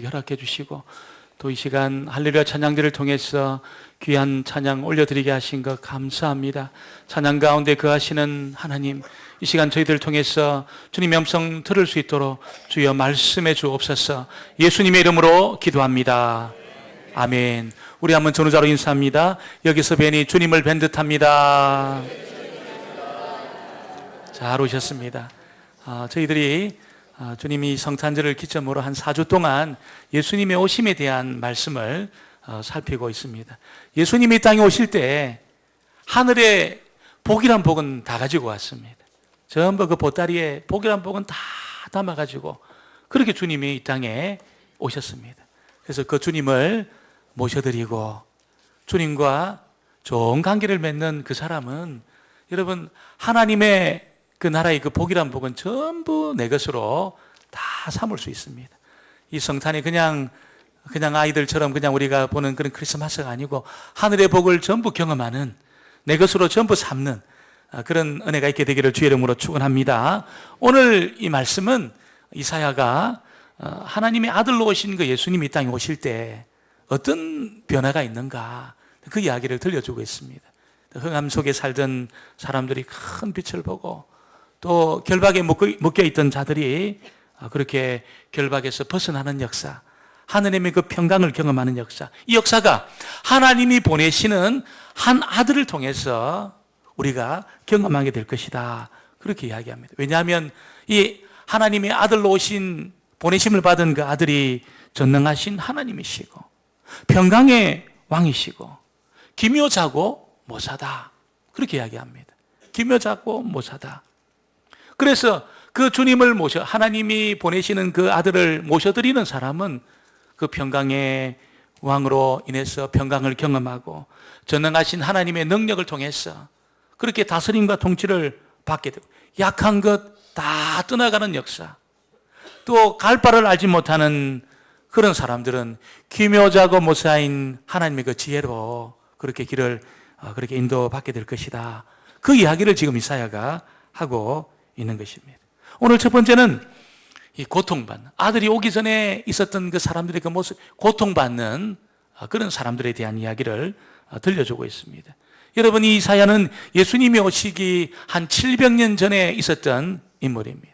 나오시게 허락해 주시고, 또 이 시간 할렐루야 찬양들을 통해서 귀한 찬양 올려드리게 하신 것 감사합니다. 찬양 가운데 거하시는 하나님, 이 시간 저희들을 통해서 주님의 음성 들을 수 있도록 주여 말씀해 주옵소서. 예수님의 이름으로 기도합니다. 아멘. 우리 한번 전우자로 인사합니다. 여기서 뵈니 주님을 뵌 듯합니다. 잘 오셨습니다. 저희들이 주님이 성탄절을 기점으로 한 4주 동안 예수님의 오심에 대한 말씀을 살피고 있습니다. 예수님이 이 땅에 오실 때 하늘에 복이란 복은 다 가지고 왔습니다. 전부 그 보따리에 복이란 복은 다 담아가지고 그렇게 주님이 이 땅에 오셨습니다. 그래서 그 주님을 모셔드리고 주님과 좋은 관계를 맺는 그 사람은 여러분 하나님의 그 나라의 그 복이란 복은 전부 내 것으로 다 삼을 수 있습니다. 이 성탄이 그냥 아이들처럼 그냥 우리가 보는 그런 크리스마스가 아니고 하늘의 복을 전부 경험하는, 내 것으로 전부 삼는 그런 은혜가 있게 되기를 주의 이름으로 축원합니다. 오늘 이 말씀은 이사야가 하나님의 아들로 오신 그 예수님이 이 땅에 오실 때 어떤 변화가 있는가 그 이야기를 들려주고 있습니다. 흑암 속에 살던 사람들이 큰 빛을 보고 또 결박에 묶여있던 자들이 그렇게 결박에서 벗어나는 역사, 하나님의 그 평강을 경험하는 역사, 이 역사가 하나님이 보내시는 한 아들을 통해서 우리가 경험하게 될 것이다, 그렇게 이야기합니다. 왜냐하면 이 하나님의 아들로 오신, 보내심을 받은 그 아들이 전능하신 하나님이시고 평강의 왕이시고 기묘자고 모사다, 그렇게 이야기합니다. 기묘자고 모사다. 그래서 그 주님을 하나님이 보내시는 그 아들을 모셔드리는 사람은 그 평강의 왕으로 인해서 평강을 경험하고 전능하신 하나님의 능력을 통해서 그렇게 다스림과 통치를 받게 되고 약한 것 다 떠나가는 역사, 또 갈 바를 알지 못하는 그런 사람들은 기묘자고 모사인 하나님의 그 지혜로 그렇게 길을 그렇게 인도받게 될 것이다, 그 이야기를 지금 이사야가 하고 있는 것입니다. 오늘 첫 번째는 이 고통받는, 아들이 오기 전에 있었던 그 사람들의 그 모습, 고통받는 그런 사람들에 대한 이야기를 들려주고 있습니다. 여러분, 이 이사야는 예수님이 오시기 한 700년 전에 있었던 인물입니다.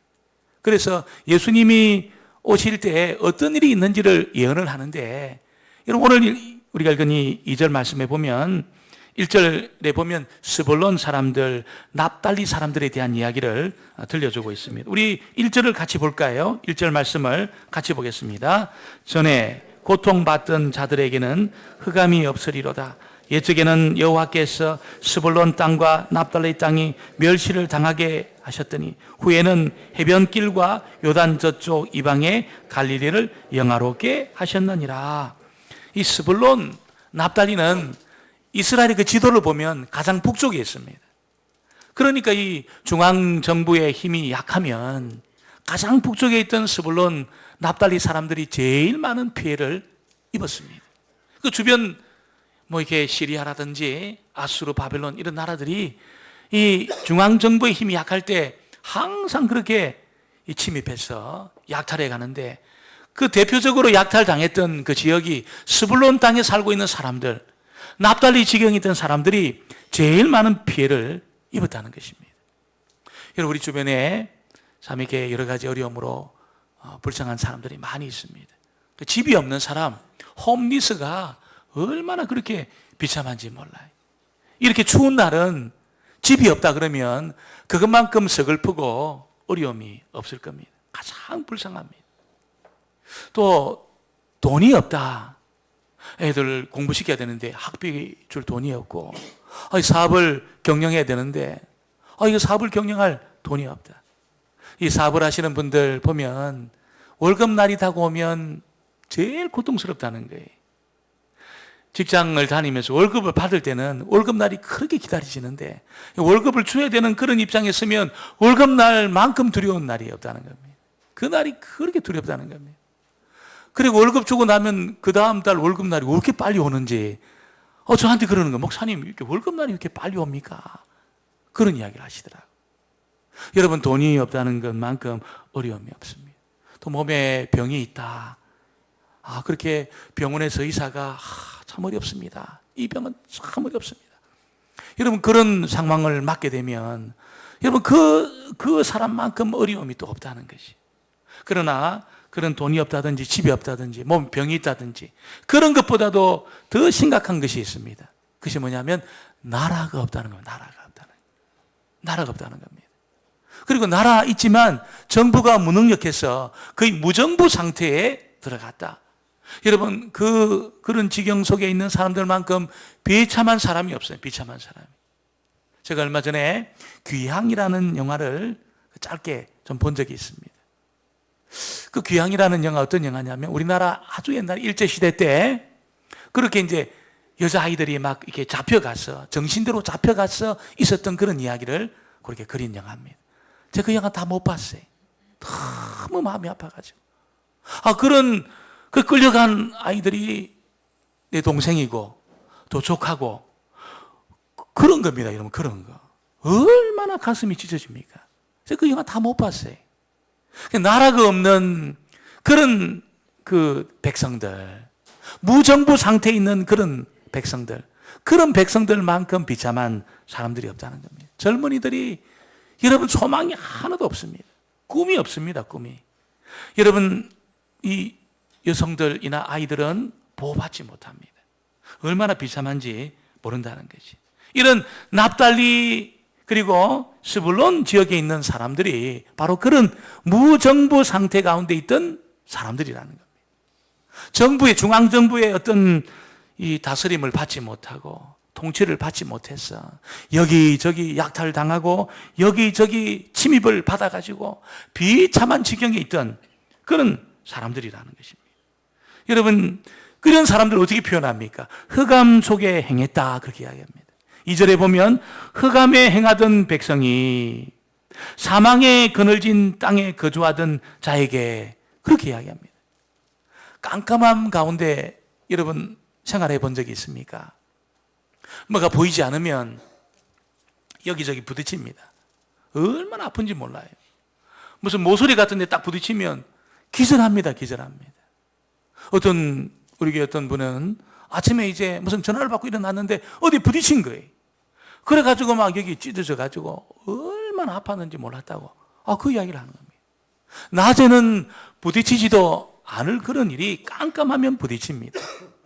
그래서 예수님이 오실 때 어떤 일이 있는지를 예언을 하는데, 여러분 오늘 우리가 읽은 이 2절 말씀에 보면 1절에 보면 스불론 사람들, 납달리 사람들에 대한 이야기를 들려주고 있습니다. 우리 1절을 같이 볼까요? 1절 말씀을 같이 보겠습니다. 전에 고통받던 자들에게는 흑암이 없으리로다. 옛적에는 여호와께서 스불론 땅과 납달리 땅이 멸시를 당하게 하셨더니 후에는 해변길과 요단 저쪽 이방의 갈릴리를 영화롭게 하셨느니라. 이 스불론, 납달리는 이스라엘의 그 지도를 보면 가장 북쪽에 있습니다. 그러니까 이 중앙정부의 힘이 약하면 가장 북쪽에 있던 스불론, 납달리 사람들이 제일 많은 피해를 입었습니다. 그 주변 이렇게 시리아라든지 아수르, 바벨론 이런 나라들이 이 중앙정부의 힘이 약할 때 항상 그렇게 침입해서 약탈해 가는데, 그 대표적으로 약탈당했던 그 지역이 스불론 땅에 살고 있는 사람들, 납달리 지경에 있던 사람들이 제일 많은 피해를 입었다는 것입니다. 여러분, 우리 주변에 참 이렇게 여러 가지 어려움으로 불쌍한 사람들이 많이 있습니다. 그 집이 없는 사람, 홈리스가 얼마나 그렇게 비참한지 몰라요. 이렇게 추운 날은 집이 없다 그러면 그것만큼 서글프고 어려움이 없을 겁니다. 가장 불쌍합니다. 또 돈이 없다. 애들 공부시켜야 되는데 학비 줄 돈이 없고, 사업을 경영해야 되는데 이거 사업을 경영할 돈이 없다. 이 사업을 하시는 분들 보면 월급날이 다가오면 제일 고통스럽다는 거예요. 직장을 다니면서 월급을 받을 때는 월급날이 그렇게 기다리시는데 월급을 줘야 되는 그런 입장에 서면 월급날만큼 두려운 날이 없다는 겁니다. 그 날이 그렇게 두렵다는 겁니다. 그리고 월급 주고 나면 그 다음 달 월급날이 왜 이렇게 빨리 오는지 저한테 그러는 거예요. 목사님, 이렇게 월급날이 이렇게 빨리 옵니까? 그런 이야기를 하시더라고요. 여러분, 돈이 없다는 것만큼 어려움이 없습니다. 또 몸에 병이 있다. 그렇게 병원에서 의사가 참 어렵습니다. 이 병은 참 어렵습니다. 여러분, 그런 상황을 맞게 되면 여러분, 그 사람만큼 어려움이 또 없다는 것이. 그러나 그런 돈이 없다든지 집이 없다든지 몸 병이 있다든지 그런 것보다도 더 심각한 것이 있습니다. 그것이 뭐냐면 나라가 없다는 겁니다. 나라가 없다는 겁니다. 그리고 나라 있지만 정부가 무능력해서 거의 무정부 상태에 들어갔다. 여러분, 그런 지경 속에 있는 사람들만큼 비참한 사람이 없어요. 비참한 사람이. 제가 얼마 전에 귀향이라는 영화를 짧게 좀 본 적이 있습니다. 그 귀향이라는 영화 어떤 영화냐면 우리나라 아주 옛날 일제시대 때 그렇게 이제 여자아이들이 막 이렇게 잡혀가서 정신대로 잡혀가서 있었던 그런 이야기를 그렇게 그린 영화입니다. 제가 그 영화 다 못 봤어요. 너무 마음이 아파가지고. 그런 그 끌려간 아이들이 내 동생이고 또 조카고 그런 겁니다. 여러분, 그런 거. 얼마나 가슴이 찢어집니까? 제가 그 영화 다 못 봤어요. 나라가 없는 그런 그 백성들, 무정부 상태에 있는 그런 백성들, 그런 백성들만큼 비참한 사람들이 없다는 겁니다. 젊은이들이 여러분 소망이 하나도 없습니다. 꿈이 없습니다. 꿈이. 여러분, 이 여성들이나 아이들은 보호받지 못합니다. 얼마나 비참한지 모른다는 것이. 이런 납달리 그리고 스불론 지역에 있는 사람들이 바로 그런 무정부 상태 가운데 있던 사람들이라는 겁니다. 정부의, 중앙정부의 어떤 이 다스림을 받지 못하고 통치를 받지 못해서 여기저기 약탈당하고 여기저기 침입을 받아가지고 비참한 지경에 있던 그런 사람들이라는 것입니다. 여러분, 그런 사람들을 어떻게 표현합니까? 흑암 속에 행했다, 그렇게 이야기합니다. 2절에 보면 흑암에 행하던 백성이 사망의 그늘진 땅에 거주하던 자에게 그렇게 이야기합니다. 깜깜함 가운데 여러분 생활해 본 적이 있습니까? 뭐가 보이지 않으면 여기저기 부딪힙니다. 얼마나 아픈지 몰라요. 무슨 모서리 같은 데 딱 부딪히면 기절합니다. 어떤 우리 교회 어떤 분은 아침에 이제 무슨 전화를 받고 일어났는데 어디 부딪힌 거예요. 그래가지고 막 여기 찢어져가지고 얼마나 아팠는지 몰랐다고 그 이야기를 하는 겁니다. 낮에는 부딪히지도 않을 그런 일이 깜깜하면 부딪힙니다.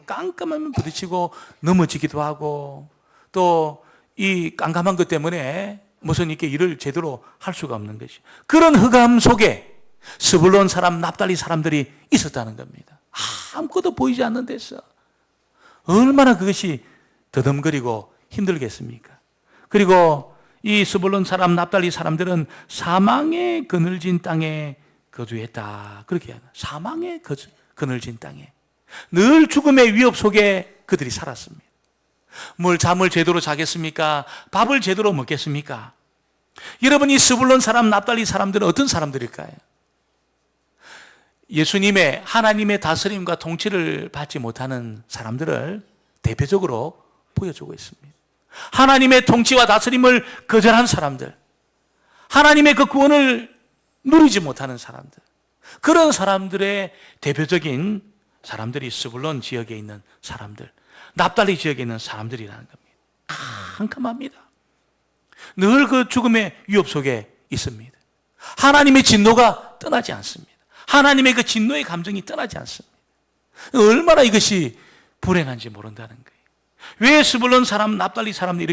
깜깜하면 부딪히고 넘어지기도 하고 또 이 깜깜한 것 때문에 무슨 이렇게 일을 제대로 할 수가 없는 것이. 그런 흑암 속에 스불론 사람, 납달리 사람들이 있었다는 겁니다. 아무것도 보이지 않는 데서 얼마나 그것이 더듬거리고 힘들겠습니까? 그리고 이 스불론 사람, 납달리 사람들은 사망의 그늘진 땅에 거주했다. 그렇게 합니다. 사망의 그늘진 땅에. 늘 죽음의 위협 속에 그들이 살았습니다. 뭘 잠을 제대로 자겠습니까? 밥을 제대로 먹겠습니까? 여러분, 이 스불론 사람, 납달리 사람들은 어떤 사람들일까요? 예수님의 하나님의 다스림과 통치를 받지 못하는 사람들을 대표적으로 보여주고 있습니다. 하나님의 통치와 다스림을 거절한 사람들, 하나님의 그 구원을 누리지 못하는 사람들, 그런 사람들의 대표적인 사람들이 스불론 지역에 있는 사람들, 납달리 지역에 있는 사람들이라는 겁니다. 깜깜합니다. 늘 그 죽음의 위협 속에 있습니다. 하나님의 진노가 떠나지 않습니다. 하나님의 그 진노의 감정이 떠나지 않습니다. 얼마나 이것이 불행한지 모른다는 거예요. 왜 스불론 사람, 납달리 사람들이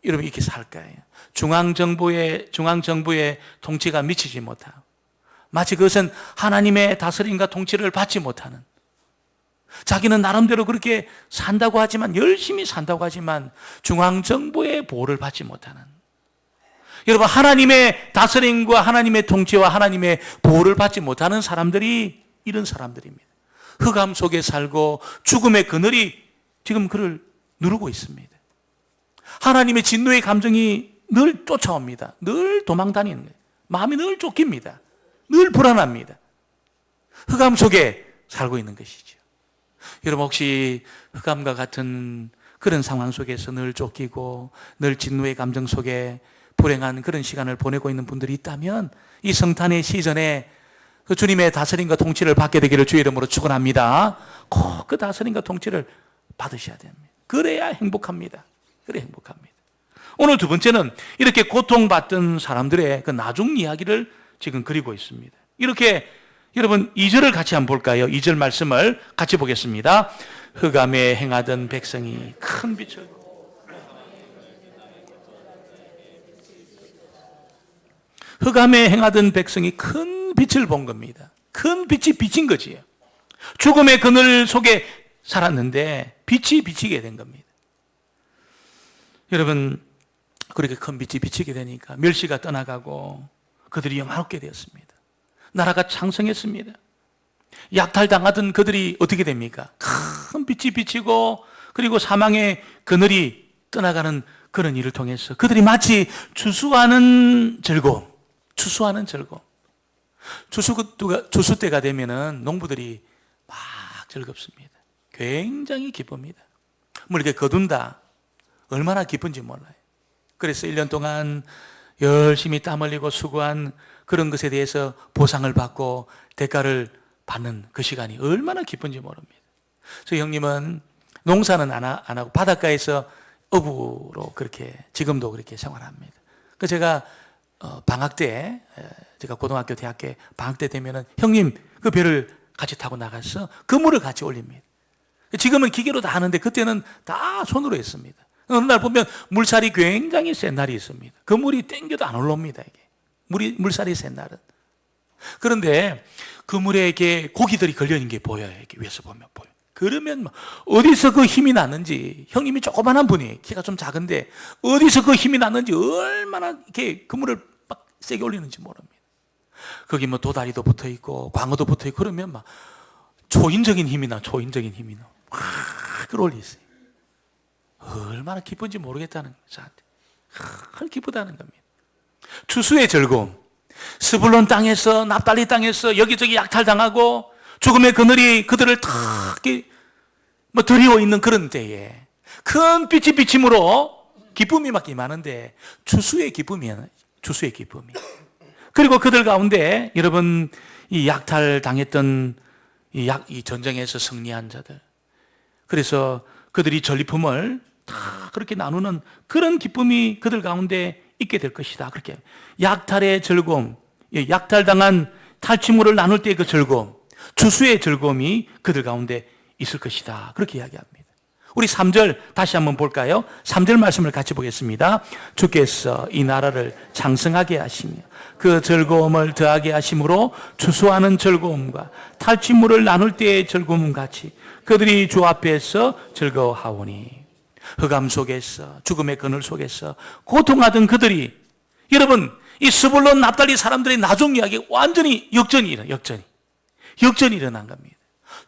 이렇게 살까요? 중앙정부의 통치가 미치지 못하고 마치 그것은 하나님의 다스림과 통치를 받지 못하는, 자기는 나름대로 그렇게 산다고 하지만, 열심히 산다고 하지만 중앙정부의 보호를 받지 못하는, 여러분, 하나님의 다스림과 하나님의 통치와 하나님의 보호를 받지 못하는 사람들이 이런 사람들입니다. 흑암 속에 살고 죽음의 그늘이 지금 그를 누르고 있습니다. 하나님의 진노의 감정이 늘 쫓아옵니다. 늘 도망다니는 거예요. 마음이 늘 쫓깁니다. 늘 불안합니다. 흑암 속에 살고 있는 것이죠. 여러분, 혹시 흑암과 같은 그런 상황 속에서 늘 쫓기고 늘 진노의 감정 속에 불행한 그런 시간을 보내고 있는 분들이 있다면 이 성탄의 시즌에 그 주님의 다스림과 통치를 받게 되기를 주의 이름으로 축원합니다. 꼭 그 다스림과 통치를 받으셔야 됩니다. 그래야 행복합니다. 그래 행복합니다. 오늘 두 번째는 이렇게 고통받던 사람들의 그 나중 이야기를 지금 그리고 있습니다. 이렇게 여러분 2절을 같이 한번 볼까요? 2절 말씀을 같이 보겠습니다. 흑암에 행하던 백성이 큰 빛을 흑암에 행하던 백성이 큰 빛을 본 겁니다. 큰 빛이 비친 거지요. 죽음의 그늘 속에 살았는데 빛이 비치게 된 겁니다. 여러분, 그렇게 큰 빛이 비치게 되니까 멸시가 떠나가고 그들이 영화롭게 되었습니다. 나라가 창성했습니다. 약탈당하던 그들이 어떻게 됩니까? 큰 빛이 비치고 그리고 사망의 그늘이 떠나가는 그런 일을 통해서 그들이 마치 추수하는 즐거움, 추수 때가 되면은 농부들이 막 즐겁습니다. 굉장히 기쁩니다. 뭐 이렇게 거둔다. 얼마나 기쁜지 몰라요. 그래서 1년 동안 열심히 땀 흘리고 수고한 그런 것에 대해서 보상을 받고 대가를 받는 그 시간이 얼마나 기쁜지 모릅니다. 저희 형님은 농사는 안 하고 바닷가에서 어부로 그렇게 지금도 그렇게 생활합니다. 그 제가 방학 때 제가 고등학교 대학교 방학 때 되면은 형님 그 배를 같이 타고 나가서 그물을 같이 올립니다. 지금은 기계로 다 하는데 그때는 다 손으로 했습니다. 어느 날 보면 물살이 굉장히 센 날이 있습니다. 그 물이 땡겨도 안 올라옵니다. 이게 물살이 센 날은. 그런데 그 물에 이렇게 고기들이 걸려 있는 게 보여요. 이렇게 위에서 보면 보여. 그러면 어디서 그 힘이 났는지, 형님이 조그만한 분이 키가 좀 작은데 어디서 그 힘이 났는지 얼마나 이렇게 그물을 막 세게 올리는지 모릅니다. 거기 뭐 도다리도 붙어 있고 광어도 붙어 있고 그러면 막 초인적인 힘이 나. 막 끌어올리세요. 얼마나 기쁜지 모르겠다는 거예요. 저한테 기쁘다는 겁니다. 추수의 즐거움. 스불론 땅에서 납달리 땅에서 여기저기 약탈당하고 죽음의 그늘이 그들을 탁 드리워 있는 그런 때에 큰 빛이 비침으로 기쁨이 막 임하는데 추수의 기쁨이. 그리고 그들 가운데 여러분 이 약탈당했던 이 전쟁에서 승리한 자들. 그래서 그들이 전리품을 다 그렇게 나누는 그런 기쁨이 그들 가운데 있게 될 것이다. 그렇게 약탈의 즐거움, 약탈당한 탈취물을 나눌 때의 그 즐거움, 추수의 즐거움이 그들 가운데 있을 것이다. 그렇게 이야기합니다. 우리 3절 다시 한번 볼까요? 3절 말씀을 같이 보겠습니다. 주께서 이 나라를 장성하게 하시며 그 즐거움을 더하게 하심으로 추수하는 즐거움과 탈취물을 나눌 때의 즐거움 같이 그들이 주 앞에서 즐거워하오니 흑암 속에서 죽음의 그늘 속에서 고통하던 그들이 여러분 이 스불론 납달리 사람들의 나중 이야기 완전히 역전이 일어난 겁니다.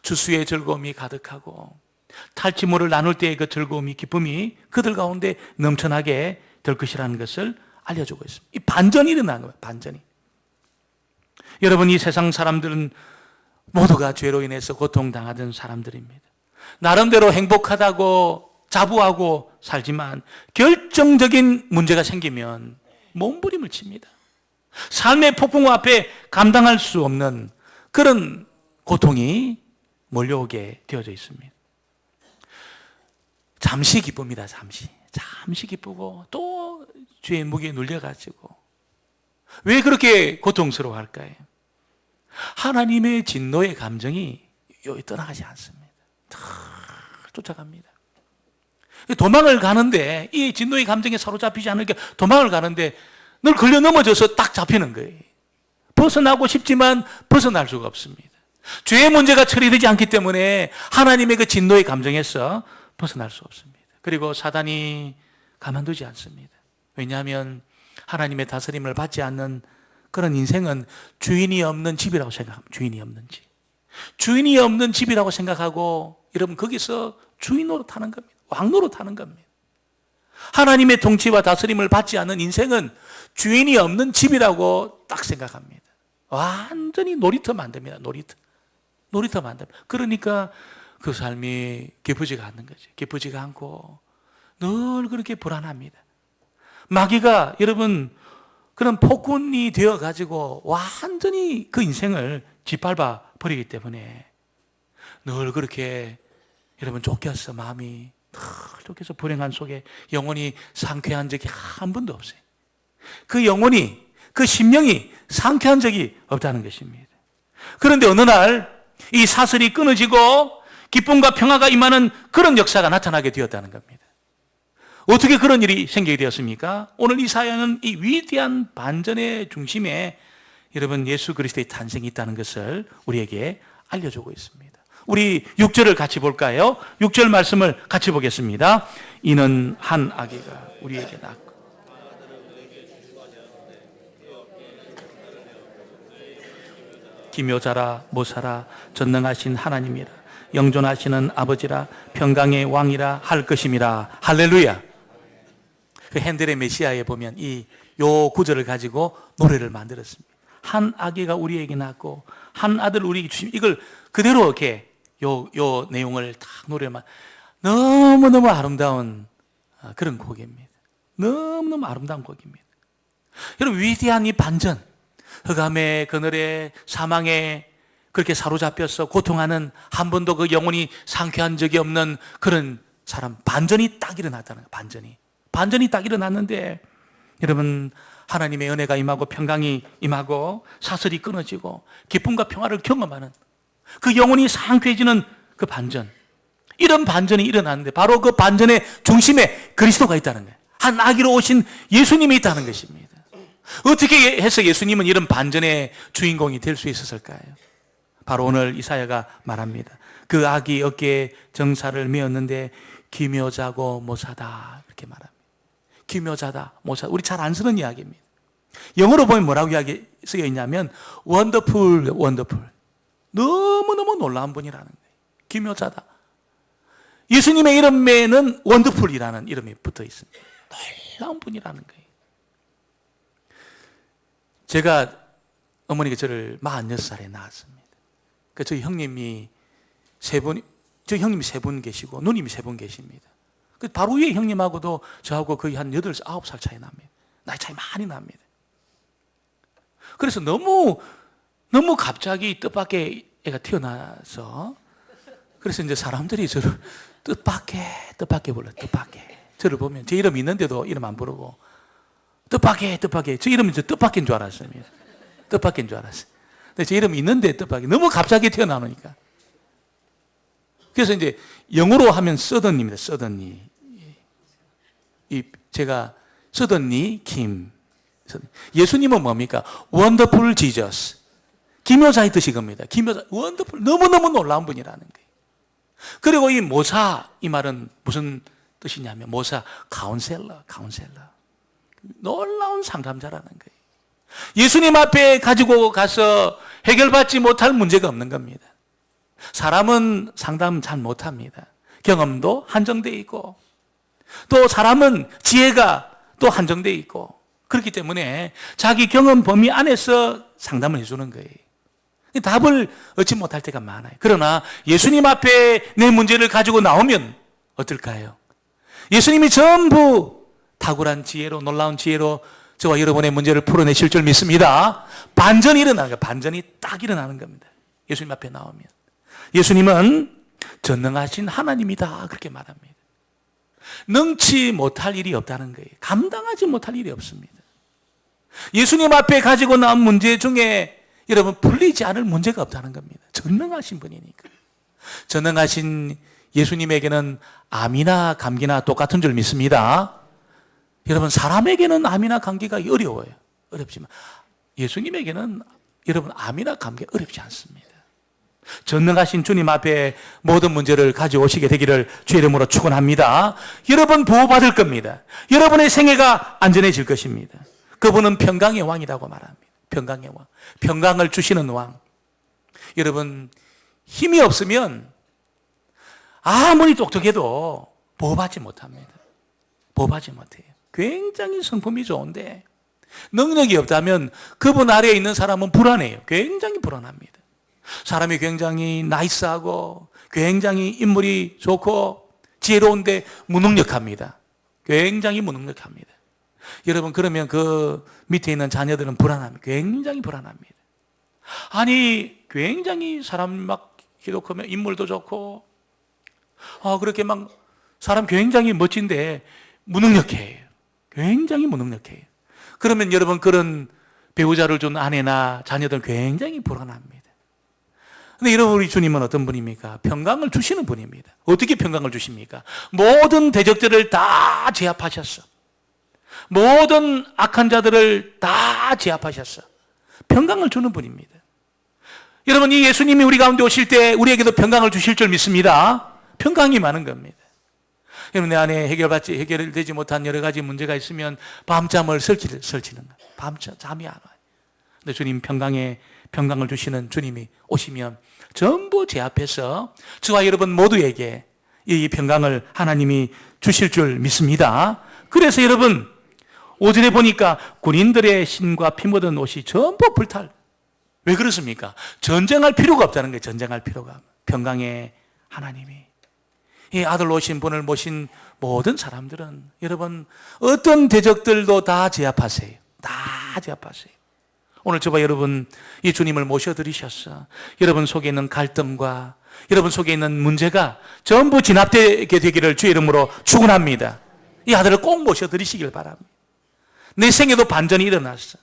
추수의 즐거움이 가득하고 탈취물을 나눌 때의 그 즐거움이 기쁨이 그들 가운데 넘쳐나게 될 것이라는 것을 알려주고 있습니다. 이 반전이 일어난 거예요. 반전이. 여러분 이 세상 사람들은 모두가 죄로 인해서 고통당하던 사람들입니다. 나름대로 행복하다고 자부하고 살지만 결정적인 문제가 생기면 몸부림을 칩니다. 삶의 폭풍 앞에 감당할 수 없는 그런 고통이 몰려오게 되어져 있습니다. 잠시 기쁩니다. 잠시 기쁘고 또 죄의 무게에 눌려가지고 왜 그렇게 고통스러워할까요? 하나님의 진노의 감정이 떠나가지 않습니다. 다 쫓아갑니다. 도망을 가는데 이 진노의 감정에 사로잡히지 않으니까 도망을 가는데 늘 걸려 넘어져서 딱 잡히는 거예요. 벗어나고 싶지만 벗어날 수가 없습니다. 죄의 문제가 처리되지 않기 때문에 하나님의 그 진노의 감정에서 벗어날 수 없습니다. 그리고 사단이 가만두지 않습니다. 왜냐하면 하나님의 다스림을 받지 않는 그런 인생은 주인이 없는 집이라고 생각합니다. 주인이 없는 집이라고 생각하고 여러분 거기서 주인 노릇하는 겁니다. 왕 노릇하는 겁니다. 하나님의 통치와 다스림을 받지 않는 인생은 주인이 없는 집이라고 딱 생각합니다. 완전히 놀이터 만듭니다. 놀이터 만듭니다. 그러니까 그 삶이 기쁘지가 않는 거죠. 기쁘지가 않고 늘 그렇게 불안합니다. 마귀가 여러분 그런 폭군이 되어가지고 완전히 그 인생을 짓밟아 버리기 때문에 늘 그렇게 여러분 쫓겨서 마음이 늘 쫓겨서 불행한 속에 영혼이 상쾌한 적이 한 번도 없어요. 그 영혼이, 그 심령이 상쾌한 적이 없다는 것입니다. 그런데 어느 날 이 사슬이 끊어지고 기쁨과 평화가 임하는 그런 역사가 나타나게 되었다는 겁니다. 어떻게 그런 일이 생기게 되었습니까? 오늘 이 사연은 이 위대한 반전의 중심에 여러분 예수 그리스도의 탄생이 있다는 것을 우리에게 알려주고 있습니다. 우리 6절을 같이 볼까요? 6절 말씀을 같이 보겠습니다. 이는 한 아기가 우리에게 낳고 기묘자라 모사라 전능하신 하나님이라 영존하시는 아버지라 평강의 왕이라 할 것임이라. 할렐루야. 그 핸델의 메시아에 보면 요 구절을 가지고 노래를 만들었습니다. 한 아기가 우리에게 낳고 한 아들 우리에게 주심. 이걸 그대로 이렇게 요 내용을 딱 노래만 너무너무 아름다운 그런 곡입니다. 너무너무 아름다운 곡입니다. 여러분 위대한 이 반전, 흑암의 그늘에 사망에 그렇게 사로잡혀서 고통하는 한 번도 그 영혼이 상쾌한 적이 없는 그런 사람, 반전이 딱 일어났다는 거예요. 반전이 딱 일어났는데 여러분 하나님의 은혜가 임하고 평강이 임하고 사슬이 끊어지고 기쁨과 평화를 경험하는 그 영혼이 상쾌해지는 그 반전, 이런 반전이 일어났는데 바로 그 반전의 중심에 그리스도가 있다는 거예요. 한 아기로 오신 예수님이 있다는 것입니다. 어떻게 해서 예수님은 이런 반전의 주인공이 될 수 있었을까요? 바로 오늘 이사야가 말합니다. 그 아기 어깨에 정사를 메었는데 기묘자고 모사다 이렇게 말합니다. 기묘자다 모사. 우리 잘 안 쓰는 이야기입니다. 영어로 보면 뭐라고 이야기 쓰여 있냐면 wonderful, wonderful. 너무너무 놀라운 분이라는 거예요. 기묘자다. 예수님의 이름에는 wonderful이라는 이름이 붙어 있습니다. 놀라운 분이라는 거예요. 제가 어머니가 저를 46살에 낳았습니다. 저희 형님이 세 분 계시고 누님이 3분 계십니다. 바로 위에 형님하고도 저하고 거의 한 8살, 9살 차이 납니다. 나이 차이 많이 납니다. 그래서 너무 갑자기 뜻밖의 애가 태어나서 그래서 이제 사람들이 저를 뜻밖의 불러요. 뜻밖의. 저를 보면 제 이름 있는데도 이름 안 부르고 뜻밖의. 제 이름은 뜻밖인 줄 알았어요. 뜻밖인 줄 알았어요. 근데 제 이름 있는데 뜻밖의. 너무 갑자기 태어나니까. 그래서 이제 영어로 하면 서든입니다. 서든니. 제가 서든니 김. 예수님은 뭡니까? 원더풀 지저스. 기묘자의 뜻이 겁니다. 기묘자, 원더풀. 너무너무 놀라운 분이라는 거예요. 그리고 이 모사, 이 말은 무슨 뜻이냐면 모사, 카운셀러. 놀라운 상담자라는 거예요. 예수님 앞에 가지고 가서 해결받지 못할 문제가 없는 겁니다. 사람은 상담 잘 못합니다. 경험도 한정되어 있고 또 사람은 지혜가 또 한정되어 있고 그렇기 때문에 자기 경험 범위 안에서 상담을 해주는 거예요. 답을 얻지 못할 때가 많아요. 그러나 예수님 앞에 내 문제를 가지고 나오면 어떨까요? 예수님이 전부 탁월한 지혜로, 놀라운 지혜로 저와 여러분의 문제를 풀어내실 줄 믿습니다. 반전이 일어나는 거예요. 반전이 딱 일어나는 겁니다. 예수님 앞에 나오면. 예수님은 전능하신 하나님이다 그렇게 말합니다. 능치 못할 일이 없다는 거예요. 감당하지 못할 일이 없습니다. 예수님 앞에 가지고 나온 문제 중에 여러분 풀리지 않을 문제가 없다는 겁니다. 전능하신 분이니까. 전능하신 예수님에게는 암이나 감기나 똑같은 줄 믿습니다. 여러분 사람에게는 암이나 감기가 어려워요. 어렵지만 예수님에게는 여러분 암이나 감기가 어렵지 않습니다. 전능하신 주님 앞에 모든 문제를 가져오시게 되기를 주의 이름으로 축원합니다. 여러분 보호받을 겁니다. 여러분의 생애가 안전해질 것입니다. 그분은 평강의 왕이라고 말합니다. 평강의 왕. 평강을 주시는 왕. 여러분 힘이 없으면 아무리 똑똑해도 보호받지 못합니다. 보호받지 못해요. 굉장히 성품이 좋은데 능력이 없다면 그분 아래에 있는 사람은 불안해요. 굉장히 불안합니다. 사람이 굉장히 나이스하고 굉장히 인물이 좋고 지혜로운데 무능력합니다. 굉장히 무능력합니다. 여러분, 그러면 그 밑에 있는 자녀들은 불안합니다. 굉장히 불안합니다. 아니, 굉장히 사람 막 기도 크면 인물도 좋고, 그렇게 막 사람 굉장히 멋진데 무능력해요. 굉장히 무능력해요. 그러면 여러분, 그런 배우자를 준 아내나 자녀들은 굉장히 불안합니다. 근데 여러분, 우리 주님은 어떤 분입니까? 평강을 주시는 분입니다. 어떻게 평강을 주십니까? 모든 대적들을 다 제압하셨어. 모든 악한 자들을 다 제압하셨어. 평강을 주는 분입니다. 여러분, 이 예수님이 우리 가운데 오실 때 우리에게도 평강을 주실 줄 믿습니다. 평강이 많은 겁니다. 여러분, 내 안에 해결되지 못한 여러 가지 문제가 있으면 밤잠을 설치는 거예요. 밤잠, 잠이 안 와요. 근데 주님 평강을 주시는 주님이 오시면 전부 제 앞에서 저와 여러분 모두에게 이 평강을 하나님이 주실 줄 믿습니다. 그래서 여러분, 오전에 보니까 군인들의 신과 피 묻은 옷이 전부 불탈. 왜 그렇습니까? 전쟁할 필요가 없다는 거예요. 전쟁할 필요가. 평강의 하나님이. 이 아들 오신 분을 모신 모든 사람들은 여러분, 어떤 대적들도 다 제압하세요. 다 제압하세요. 오늘 저와 여러분, 이 주님을 모셔드리셨어. 여러분 속에 있는 갈등과 여러분 속에 있는 문제가 전부 진압되게 되기를 주의 이름으로 축원합니다. 이 아들을 꼭 모셔드리시길 바랍니다. 내 생에도 반전이 일어났어.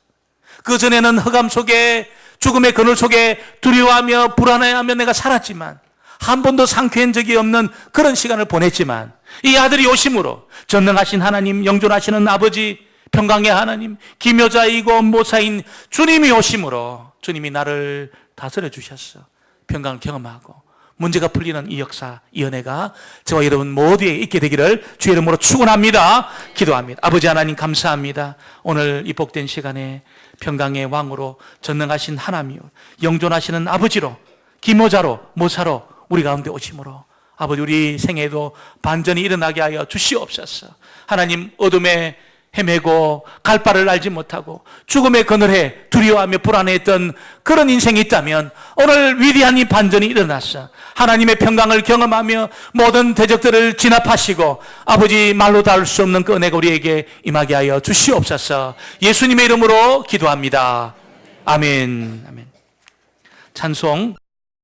그 전에는 흑암 속에, 죽음의 그늘 속에 두려워하며 불안해하며 내가 살았지만, 한 번도 상쾌한 적이 없는 그런 시간을 보냈지만, 이 아들이 오심으로 전능하신 하나님, 영존하시는 아버지, 평강의 하나님, 기묘자이고 모사인 주님이 오심으로 주님이 나를 다스려 주셨어. 평강을 경험하고 문제가 풀리는 이 역사, 이 은혜가 저와 여러분 모두에 있게 되기를 주의 이름으로 축원합니다. 기도합니다. 아버지 하나님, 감사합니다. 오늘 이 복된 시간에 평강의 왕으로 전능하신 하나님이요, 영존하시는 아버지로, 기묘자로, 모사로 우리 가운데 오심으로 아버지, 우리 생애에도 반전이 일어나게 하여 주시옵소서. 하나님, 어둠에 헤매고 갈 바를 알지 못하고 죽음의 그늘에 두려워하며 불안해했던 그런 인생이 있다면 오늘 위대한 이 반전이 일어났어. 하나님의 평강을 경험하며 모든 대적들을 진압하시고 아버지, 말로 닿을 수 없는 그 은혜가 우리에게 임하게 하여 주시옵소서. 예수님의 이름으로 기도합니다. 아멘. 아멘. 찬송.